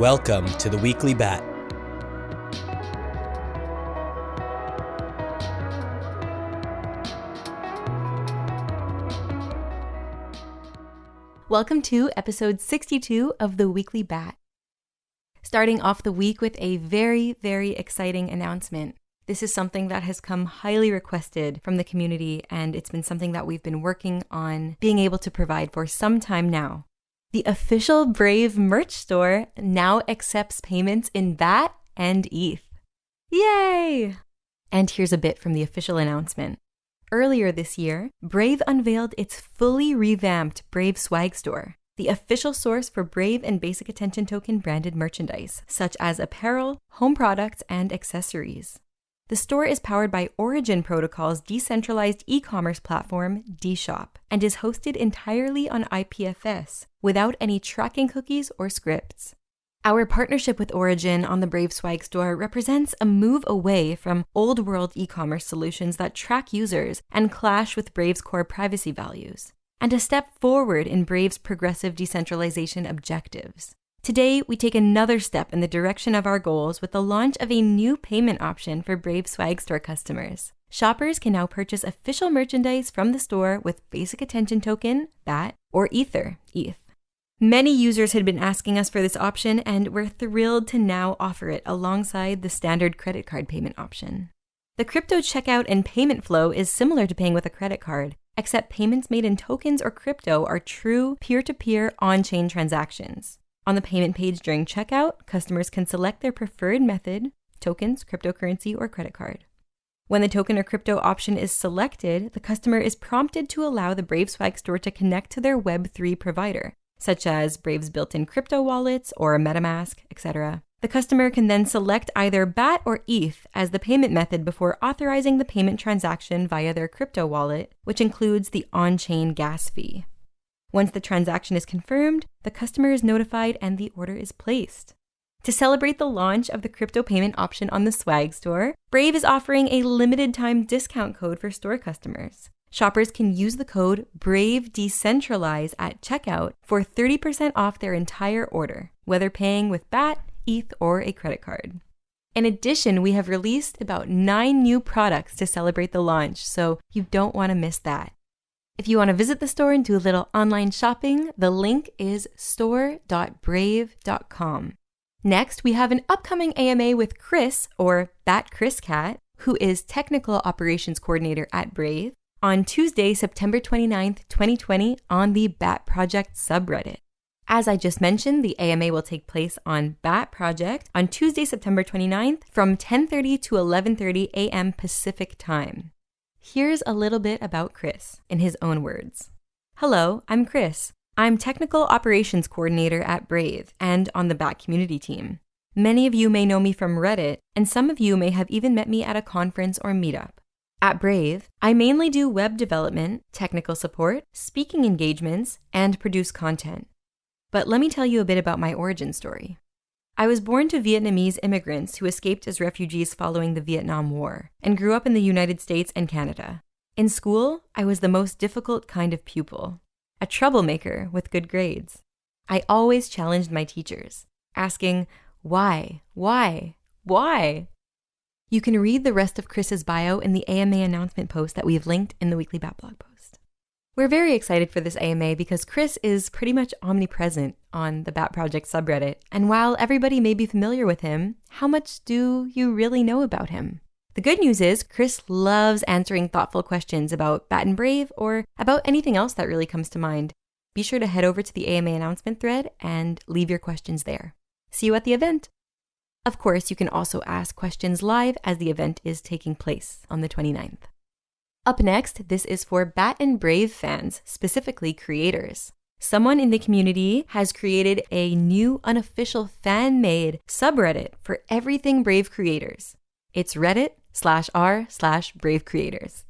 Welcome to the Weekly BAT. Welcome to episode 62 of the Weekly BAT. Starting off the week with a very, very exciting announcement. This is something that has come highly requested from the community, and it's been something that we've been working on being able to provide for some time now. The official Brave merch store now accepts payments in BAT and ETH. Yay! And here's a bit from the official announcement. Earlier this year, Brave unveiled its fully revamped Brave Swag Store, the official source for Brave and Basic Attention Token branded merchandise, such as apparel, home products, and accessories. The store is powered by Origin Protocol's decentralized e-commerce platform, dshop, and is hosted entirely on IPFS, without any tracking cookies or scripts. Our partnership with Origin on the Brave Swag Store represents a move away from old-world e-commerce solutions that track users and clash with Brave's core privacy values, and a step forward in Brave's progressive decentralization objectives. Today, we take another step in the direction of our goals with the launch of a new payment option for Brave Swag Store customers. Shoppers can now purchase official merchandise from the store with Basic Attention Token, BAT, or Ether, ETH. Many users had been asking us for this option, and we're thrilled to now offer it alongside the standard credit card payment option. The crypto checkout and payment flow is similar to paying with a credit card, except payments made in tokens or crypto are true peer-to-peer on-chain transactions. On the payment page during checkout, customers can select their preferred method, tokens, cryptocurrency, or credit card. When the token or crypto option is selected, the customer is prompted to allow the Brave Swag Store to connect to their Web3 provider, such as Brave's built-in crypto wallets or MetaMask, etc. The customer can then select either BAT or ETH as the payment method before authorizing the payment transaction via their crypto wallet, which includes the on-chain gas fee. Once the transaction is confirmed, the customer is notified and the order is placed. To celebrate the launch of the crypto payment option on the Swag Store, Brave is offering a limited-time discount code for store customers. Shoppers can use the code BRAVEDECENTRALIZE at checkout for 30% off their entire order, whether paying with BAT, ETH, or a credit card. In addition, we have released about 9 new products to celebrate the launch, so you don't want to miss that. If you want to visit the store and do a little online shopping, the link is store.brave.com. Next, we have an upcoming AMA with Chris, or bat-chriscat, who is Technical Operations Coordinator at Brave, on Tuesday, September 29th, 2020, on the BAT Project subreddit. As I just mentioned, the AMA will take place on BAT Project on Tuesday, September 29th from 10:30 to 11:30 a.m. Pacific Time. Here's a little bit about Chris, in his own words. Hello, I'm Chris. I'm Technical Operations Coordinator at Brave and on the BAT community team. Many of you may know me from Reddit, and some of you may have even met me at a conference or meetup. At Brave, I mainly do web development, technical support, speaking engagements, and produce content. But let me tell you a bit about my origin story. I was born to Vietnamese immigrants who escaped as refugees following the Vietnam War and grew up in the United States and Canada. In school, I was the most difficult kind of pupil, a troublemaker with good grades. I always challenged my teachers, asking, why? You can read the rest of Chris's bio in the AMA announcement post that we have linked in the Weekly BAT blog post. We're very excited for this AMA because Chris is pretty much omnipresent on the BAT Project subreddit, and while everybody may be familiar with him, how much do you really know about him? The good news is Chris loves answering thoughtful questions about BAT and Brave or about anything else that really comes to mind. Be sure to head over to the AMA announcement thread and leave your questions there. See you at the event! Of course, you can also ask questions live as the event is taking place on the 29th. Up next, this is for BAT and Brave fans, specifically creators. Someone in the community has created a new unofficial fan-made subreddit for everything Brave creators. It's reddit/r/Brave creators.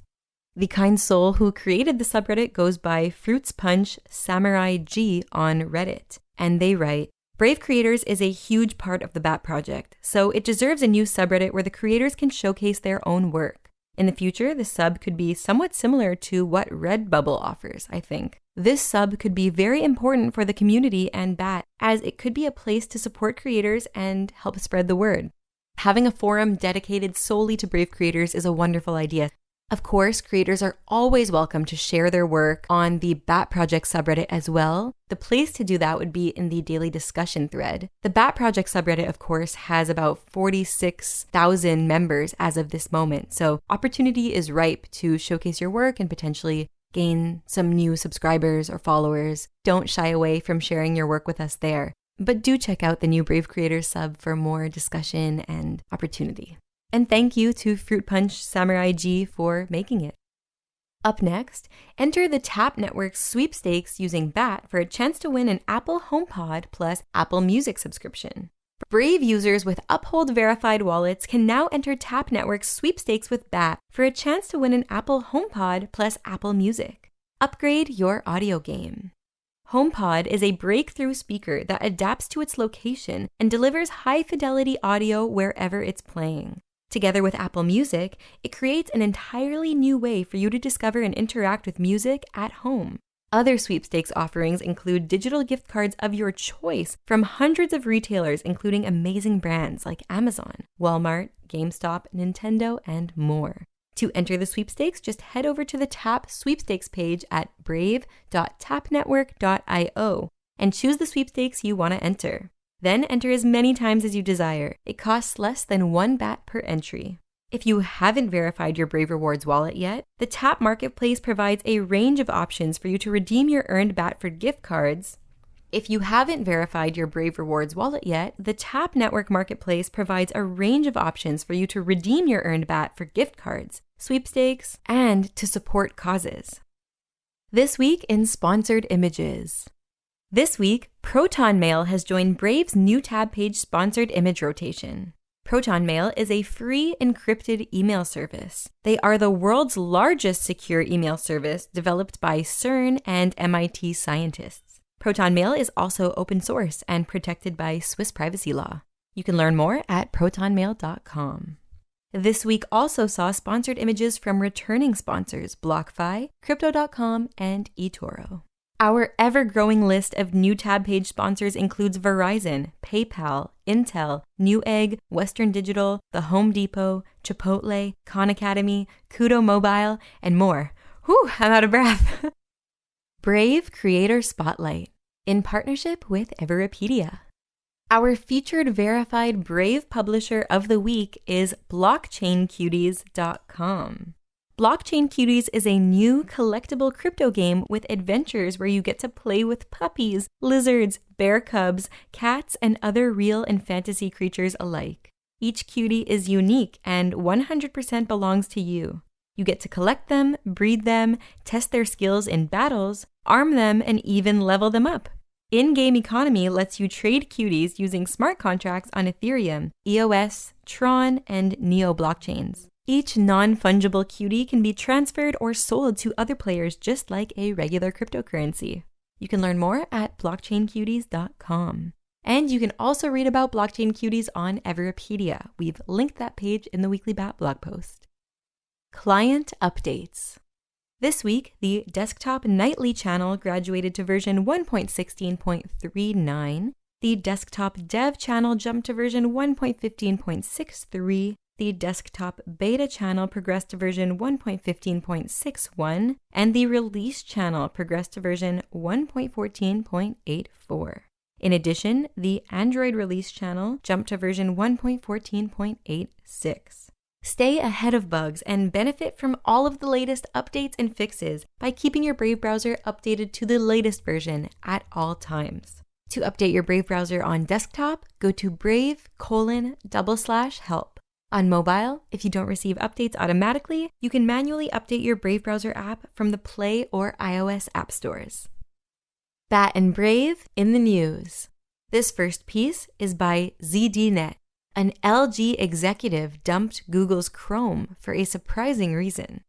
The kind soul who created the subreddit goes by Fruits Punch Samurai G on Reddit, and they write, Brave Creators is a huge part of the BAT project, so it deserves a new subreddit where the creators can showcase their own work. In the future, the sub could be somewhat similar to what Redbubble offers, I think. This sub could be very important for the community and BAT, as it could be a place to support creators and help spread the word. Having a forum dedicated solely to Brave creators is a wonderful idea. Of course, creators are always welcome to share their work on the BAT Project subreddit as well. The place to do that would be in the daily discussion thread. The BAT Project subreddit, of course, has about 46,000 members as of this moment, so opportunity is ripe to showcase your work and potentially gain some new subscribers or followers. Don't shy away from sharing your work with us there. But do check out the new Brave Creators sub for more discussion and opportunity. And thank you to Fruit Punch Samurai G for making it. Up next, enter the Tap Network Sweepstakes using BAT for a chance to win an Apple HomePod plus Apple Music subscription. Brave users with Uphold verified wallets can now enter Tap Network's Sweepstakes with BAT for a chance to win an Apple HomePod plus Apple Music. Upgrade your audio game. HomePod is a breakthrough speaker that adapts to its location and delivers high-fidelity audio wherever it's playing. Together with Apple Music, it creates an entirely new way for you to discover and interact with music at home. Other sweepstakes offerings include digital gift cards of your choice from hundreds of retailers, including amazing brands like Amazon, Walmart, GameStop, Nintendo, and more. To enter the sweepstakes, just head over to the Tap Sweepstakes page at brave.tapnetwork.io and choose the sweepstakes you want to enter. Then enter as many times as you desire. It costs less than 1 BAT per entry. If you haven't verified your Brave Rewards wallet yet, the Tap Marketplace provides a range of options for you to redeem your earned BAT for gift cards. If you haven't verified your Brave Rewards wallet yet, the Tap Network Marketplace provides a range of options for you to redeem your earned BAT for gift cards, sweepstakes, and to support causes. This week in Sponsored Images. This week, Proton Mail has joined Brave's new tab page sponsored image rotation. Proton Mail is a free encrypted email service. They are the world's largest secure email service developed by CERN and MIT scientists. Proton Mail is also open source and protected by Swiss privacy law. You can learn more at protonmail.com. This week also saw sponsored images from returning sponsors BlockFi, Crypto.com, and eToro. Our ever-growing list of new tab page sponsors includes Verizon, PayPal, Intel, Newegg, Western Digital, The Home Depot, Chipotle, Khan Academy, Kudo Mobile, and more. Whew, I'm out of breath. Brave Creator Spotlight, in partnership with Everpedia. Our featured verified Brave publisher of the week is blockchaincuties.com. Blockchain Cuties is a new collectible crypto game with adventures where you get to play with puppies, lizards, bear cubs, cats, and other real and fantasy creatures alike. Each cutie is unique and 100% belongs to you. You get to collect them, breed them, test their skills in battles, arm them, and even level them up. In-game economy lets you trade cuties using smart contracts on Ethereum, EOS, Tron, and Neo blockchains. Each non-fungible cutie can be transferred or sold to other players just like a regular cryptocurrency. You can learn more at blockchaincuties.com. And you can also read about blockchain cuties on Everpedia. We've linked that page in the Weekly BAT blog post. Client updates. This week, the Desktop Nightly channel graduated to version 1.16.39. The Desktop Dev channel jumped to version 1.15.63. The Desktop Beta channel progressed to version 1.15.61, and the Release channel progressed to version 1.14.84. In addition, the Android Release channel jumped to version 1.14.86. Stay ahead of bugs and benefit from all of the latest updates and fixes by keeping your Brave browser updated to the latest version at all times. To update your Brave browser on desktop, go to brave:/help. On mobile, if you don't receive updates automatically, you can manually update your Brave browser app from the Play or iOS app stores. BAT and Brave in the news. This first piece is by ZDNet. An LG executive dumped Google's Chrome for a surprising reason.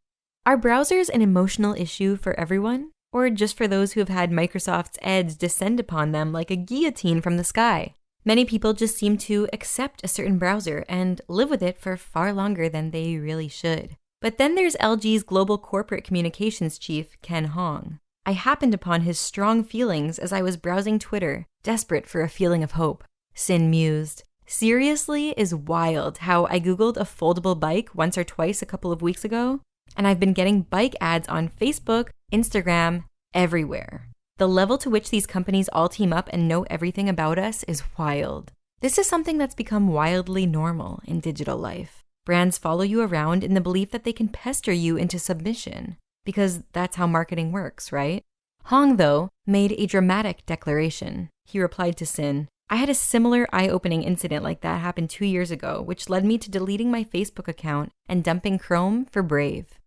Are browsers an emotional issue for everyone? Or just for those who have had Microsoft's Edge descend upon them like a guillotine from the sky? Many people just seem to accept a certain browser and live with it for far longer than they really should. But then there's LG's global corporate communications chief, Ken Hong. I happened upon his strong feelings as I was browsing Twitter, desperate for a feeling of hope. Sin mused. Seriously is wild how I Googled a foldable bike once or twice a couple of weeks ago, and I've been getting bike ads on Facebook, Instagram, everywhere. The level to which these companies all team up and know everything about us is wild. This is something that's become wildly normal in digital life. Brands follow you around in the belief that they can pester you into submission, because that's how marketing works, right? Hong, though, made a dramatic declaration. He replied to Sin, "I had a similar eye-opening incident like that happen 2 years ago, which led me to deleting my Facebook account and dumping Chrome for Brave."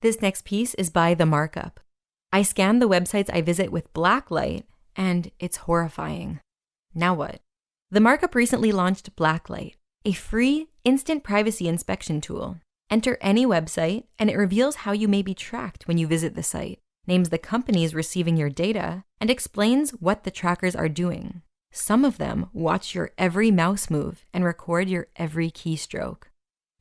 This next piece is by The Markup. I scan the websites I visit with Blacklight, and it's horrifying. Now what? The Markup recently launched Blacklight, a free instant privacy inspection tool. Enter any website, and it reveals how you may be tracked when you visit the site, names the companies receiving your data, and explains what the trackers are doing. Some of them watch your every mouse move and record your every keystroke.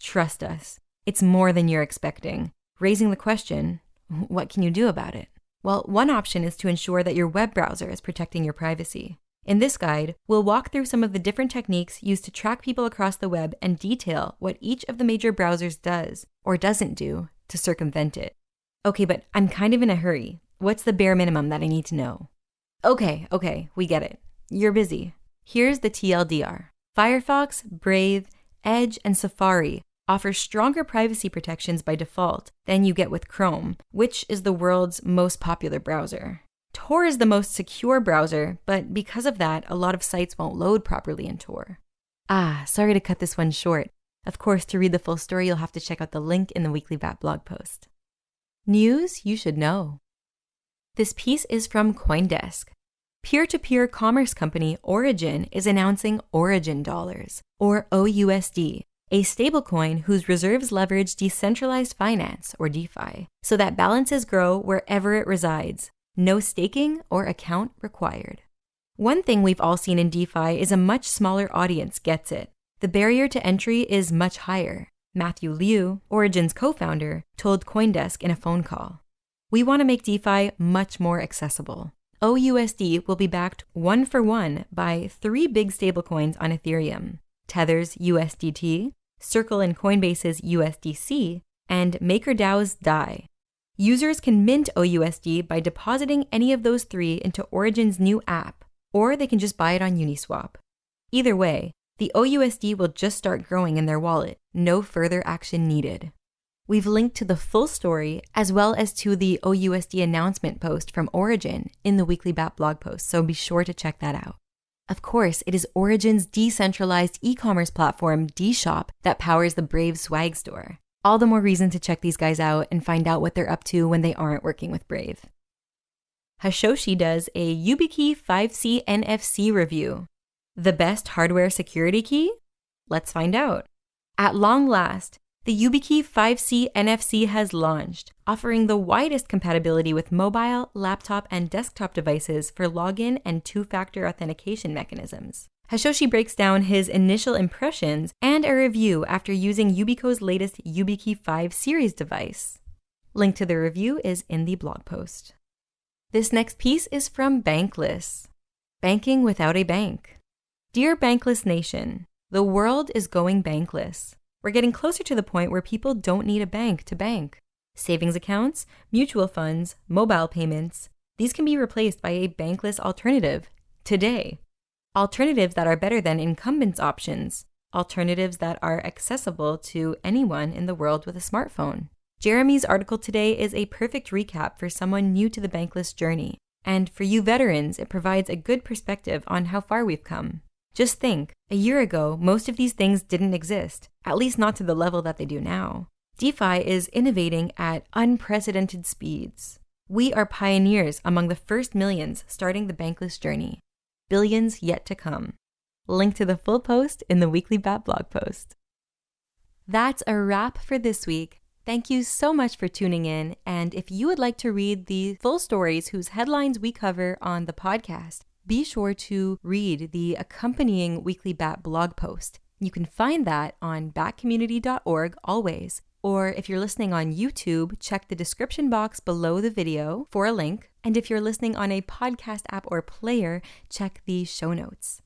Trust us, it's more than you're expecting, raising the question, what can you do about it? Well, one option is to ensure that your web browser is protecting your privacy. In this guide, we'll walk through some of the different techniques used to track people across the web and detail what each of the major browsers does or doesn't do to circumvent it. Okay, but I'm kind of in a hurry. What's the bare minimum that I need to know? Okay, we get it. You're busy. Here's the TLDR. Firefox, Brave, Edge, and Safari offer stronger privacy protections by default than you get with Chrome, which is the world's most popular browser. Tor is the most secure browser, but because of that, a lot of sites won't load properly in Tor. Sorry to cut this one short. Of course, to read the full story, you'll have to check out the link in the Weekly BAT blog post. News you should know. This piece is from CoinDesk. Peer-to-peer commerce company Origin is announcing Origin Dollars, or OUSD, a stablecoin whose reserves leverage decentralized finance, or DeFi, so that balances grow wherever it resides. No staking or account required. One thing we've all seen in DeFi is a much smaller audience gets it. The barrier to entry is much higher. Matthew Liu, Origin's co-founder, told CoinDesk in a phone call. We want to make DeFi much more accessible. OUSD will be backed 1-for-1 by 3 big stablecoins on Ethereum: Tether's USDT, Circle and Coinbase's USDC, and MakerDAO's DAI. Users can mint OUSD by depositing any of those 3 into Origin's new app, or they can just buy it on Uniswap. Either way, the OUSD will just start growing in their wallet, no further action needed. We've linked to the full story as well as to the OUSD announcement post from Origin in the Weekly BAT blog post, so be sure to check that out. Of course, it is Origin's decentralized e-commerce platform, DShop, that powers the Brave swag store. All the more reason to check these guys out and find out what they're up to when they aren't working with Brave. Hashoshi does a YubiKey 5C NFC review. The best hardware security key? Let's find out. At long last, the YubiKey 5C NFC has launched, offering the widest compatibility with mobile, laptop, and desktop devices for login and 2-factor authentication mechanisms. Hashoshi breaks down his initial impressions and a review after using Yubico's latest YubiKey 5 series device. Link to the review is in the blog post. This next piece is from Bankless. Banking without a bank. Dear Bankless Nation, the world is going bankless. We're getting closer to the point where people don't need a bank to bank. Savings accounts, mutual funds, mobile payments, these can be replaced by a bankless alternative today. Alternatives that are better than incumbents options. Alternatives that are accessible to anyone in the world with a smartphone. Jeremy's article today is a perfect recap for someone new to the bankless journey. And for you veterans, it provides a good perspective on how far we've come. Just think, a year ago, most of these things didn't exist, at least not to the level that they do now. DeFi is innovating at unprecedented speeds. We are pioneers among the first millions starting the bankless journey. Billions yet to come. Link to the full post in the Weekly BAT blog post. That's a wrap for this week. Thank you so much for tuning in, and if you would like to read the full stories whose headlines we cover on the podcast, be sure to read the accompanying Weekly BAT blog post. You can find that on batcommunity.org always. Or if you're listening on YouTube, check the description box below the video for a link. And if you're listening on a podcast app or player, check the show notes.